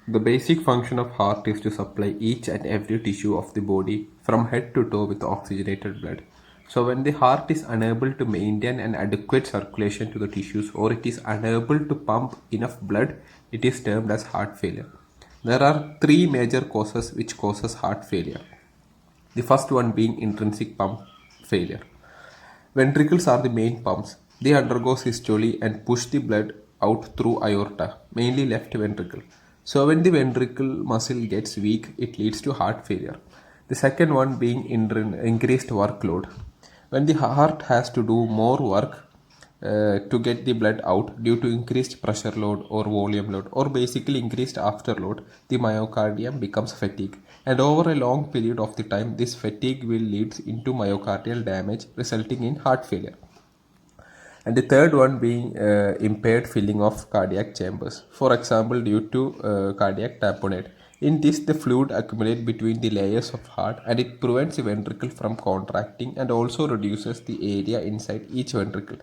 The basic function of heart is to supply each and every tissue of the body from head to toe with oxygenated blood. So when the heart is unable to maintain an adequate circulation to the tissues or it is unable to pump enough blood, it is termed as heart failure. There are three major causes which causes heart failure. The first one being intrinsic pump failure. Ventricles are the main pumps. They undergo systole and push the blood out through aorta, mainly left ventricle. So when the ventricle muscle gets weak, it leads to heart failure. The second one being increased workload. When the heart has to do more work to get the blood out due to increased pressure load or volume load or basically increased afterload, the myocardium becomes fatigued, and over a long period of the time this fatigue will lead into myocardial damage resulting in heart failure. And the third one being impaired filling of cardiac chambers, for example due to cardiac tamponade. In this, the fluid accumulates between the layers of heart and it prevents the ventricle from contracting and also reduces the area inside each ventricle,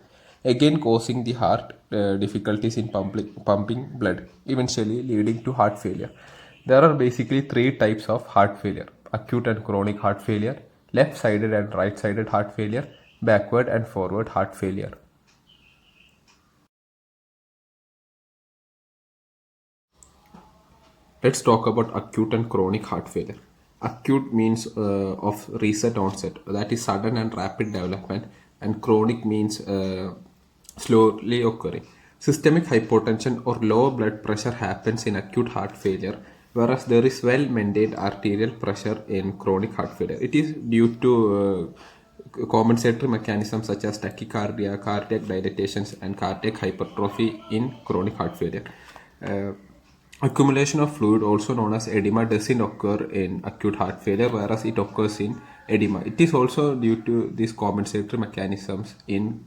again causing the heart difficulties in pumping blood, eventually leading to heart failure. There are basically three types of heart failure: acute and chronic heart failure, left sided and right sided heart failure, backward and forward heart failure. Let's talk about acute and chronic heart failure. Acute means of recent onset, that is sudden and rapid development, and chronic means slowly occurring. Systemic hypotension or low blood pressure happens in acute heart failure, whereas there is well maintained arterial pressure in chronic heart failure. It is due to compensatory mechanisms such as tachycardia, cardiac dilatations, and cardiac hypertrophy in chronic heart failure. Uh, Accumulation of fluid, also known as edema, doesn't occur in acute heart failure, whereas it occurs in edema. It is also due to these compensatory mechanisms in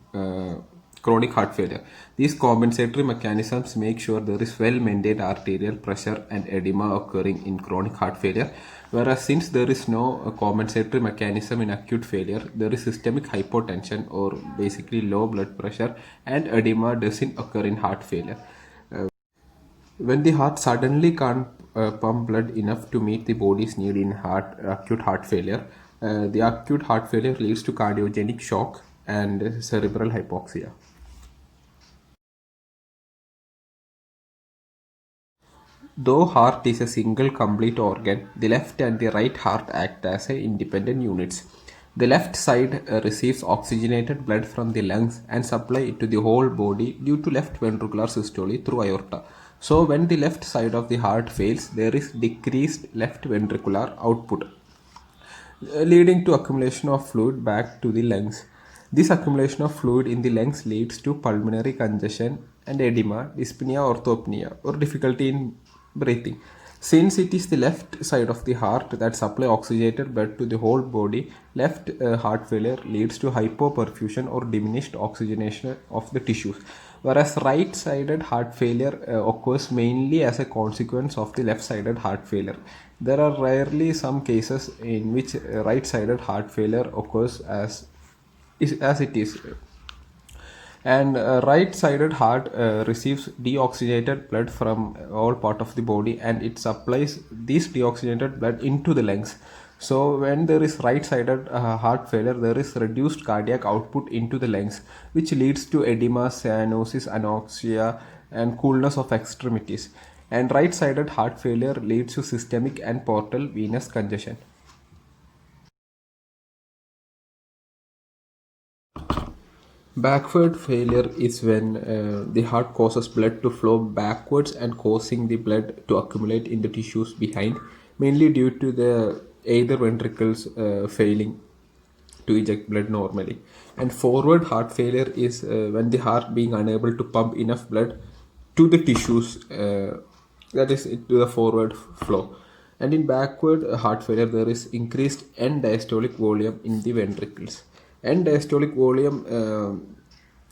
chronic heart failure. These compensatory mechanisms make sure there is well maintained arterial pressure and edema occurring in chronic heart failure. Whereas since there is no compensatory mechanism in acute failure, there is systemic hypotension or basically low blood pressure, and edema doesn't occur in heart failure. When the heart suddenly can't pump blood enough to meet the body's need in acute heart failure, the acute heart failure leads to cardiogenic shock and cerebral hypoxia. Though heart is a single complete organ, the left and the right heart act as independent units. The left side receives oxygenated blood from the lungs and supply it to the whole body due to left ventricular systole through aorta. So when the left side of the heart fails, there is decreased left ventricular output, leading to accumulation of fluid back to the lungs. This accumulation of fluid in the lungs leads to pulmonary congestion and edema, dyspnea, orthopnea, or difficulty in breathing. Since it is the left side of the heart that supply oxygenated blood to the whole body, left heart failure leads to hypoperfusion or diminished oxygenation of the tissues, whereas right-sided heart failure occurs mainly as a consequence of the left-sided heart failure. There are rarely some cases in which right-sided heart failure occurs as it is, and right-sided heart receives deoxygenated blood from all part of the body and it supplies this deoxygenated blood into the lungs. So when there is right-sided heart failure, there is reduced cardiac output into the lungs, which leads to edema, cyanosis, anoxia, and coolness of extremities. And right-sided heart failure leads to systemic and portal venous congestion. Backward failure is when the heart causes blood to flow backwards and causing the blood to accumulate in the tissues behind, mainly due to the either ventricles failing to eject blood normally. And forward heart failure is when the heart being unable to pump enough blood to the tissues, that is to the forward flow. And in backward heart failure, there is increased end diastolic volume in the ventricles. End diastolic volume,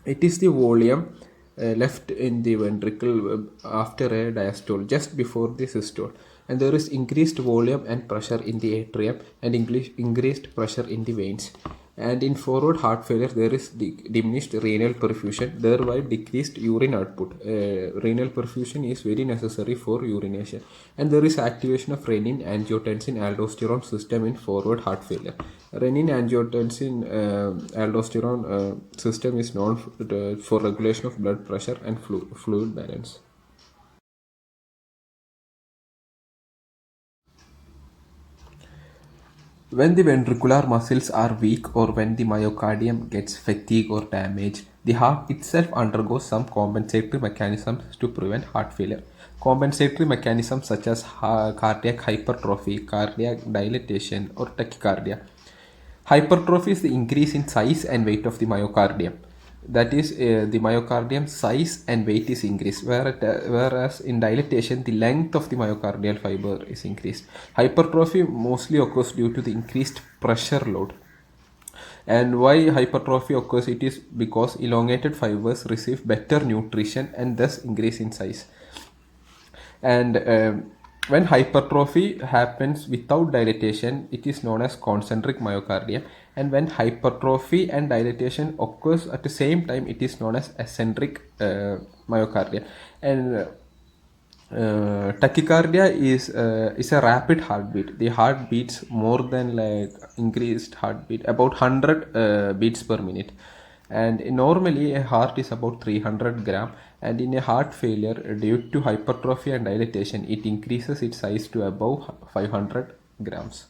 it is the volume left in the ventricle after a diastole, just before the systole. And there is increased volume and pressure in the atrium and increased pressure in the veins. And in forward heart failure, there is diminished renal perfusion, thereby decreased urine output. Renal perfusion is very necessary for urination. And there is activation of renin, angiotensin, aldosterone system in forward heart failure. Renin, angiotensin, aldosterone system is known for regulation of blood pressure and fluid balance. When the ventricular muscles are weak or when the myocardium gets fatigue or damage, the heart itself undergoes some compensatory mechanisms to prevent heart failure. Compensatory mechanisms such as cardiac hypertrophy, cardiac dilatation, or tachycardia. Hypertrophy is the increase in size and weight of the myocardium. That is, the myocardium size and weight is increased, whereas in dilatation, the length of the myocardial fiber is increased. Hypertrophy mostly occurs due to the increased pressure load. And why hypertrophy occurs? It is because elongated fibers receive better nutrition and thus increase in size. And when hypertrophy happens without dilatation, it is known as concentric myocardium. And when hypertrophy and dilatation occurs at the same time, it is known as eccentric myocardium. And tachycardia is a rapid heartbeat. The heart beats more than like increased heartbeat, about 100 beats per minute. And normally a heart is about 300 gram, and in a heart failure due to hypertrophy and dilatation, it increases its size to above 500 grams.